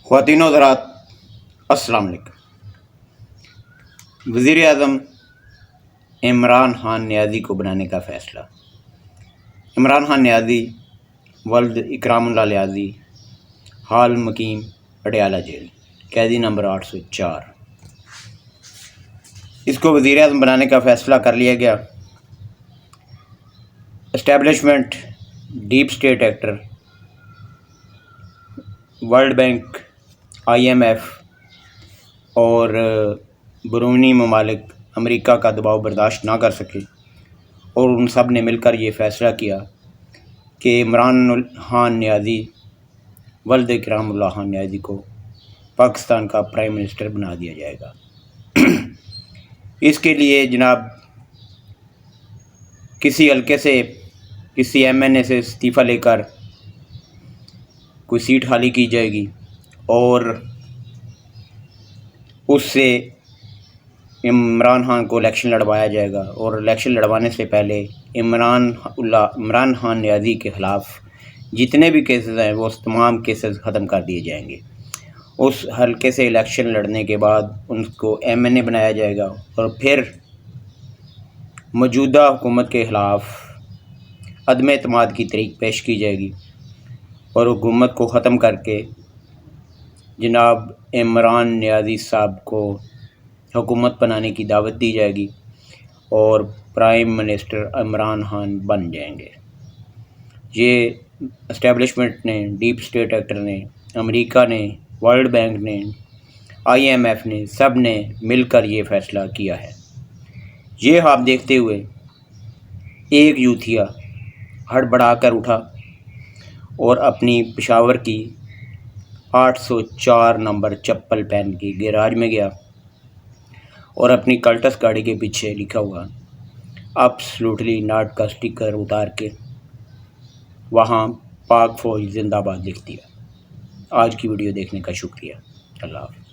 خواتین و حضرات السلام علیکم۔ وزیر اعظم عمران خان نیازی کو بنانے کا فیصلہ۔ عمران خان نیازی ولد اکرام اللہ نیازی، حال مقیم پٹیالہ جیل، قیدی نمبر 804۔ اس کو وزیر اعظم بنانے کا فیصلہ کر لیا گیا۔ Establishment, deep state actor, world bank, IMF اور بیرونی ممالک امریکہ کا دباؤ برداشت نہ کر سکے اور ان سب نے مل کر یہ فیصلہ کیا کہ عمران خان نیازی ولد اکرام اللہ خان نیازی کو پاکستان کا پرائم منسٹر بنا دیا جائے گا۔ اس کے لیے جناب کسی حلقے سے کسی MNA سے استعفیٰ لے کر کوئی سیٹ خالی کی جائے گی اور اس سے عمران خان کو الیکشن لڑوایا جائے گا، اور الیکشن لڑوانے سے پہلے عمران خان نیازی کے خلاف جتنے بھی کیسز ہیں وہ تمام کیسز ختم کر دیے جائیں گے۔ اس حلقے سے الیکشن لڑنے کے بعد ان کو MNA بنایا جائے گا اور پھر موجودہ حکومت کے خلاف عدم اعتماد کی تحریک پیش کی جائے گی اور حکومت کو ختم کر کے جناب عمران نیازی صاحب کو حکومت بنانے کی دعوت دی جائے گی اور پرائم منسٹر عمران خان بن جائیں گے۔ یہ اسٹیبلشمنٹ نے، ڈیپ اسٹیٹ ایکٹر نے، امریکہ نے، ورلڈ بینک نے، IMF نے، سب نے مل کر یہ فیصلہ کیا ہے۔ یہ خواب دیکھتے ہوئے ایک یوتھیا ہڑبڑا کر اٹھا اور اپنی پشاور کی 804 نمبر چپل پہن کے گیراج میں گیا اور اپنی کلٹس گاڑی کے پیچھے لکھا ہوا "Absolutely not" کا سٹیکر اتار کے وہاں پاک فوج زندہ باد لکھ دیا۔ آج کی ویڈیو دیکھنے کا شکریہ۔ اللہ حافظ۔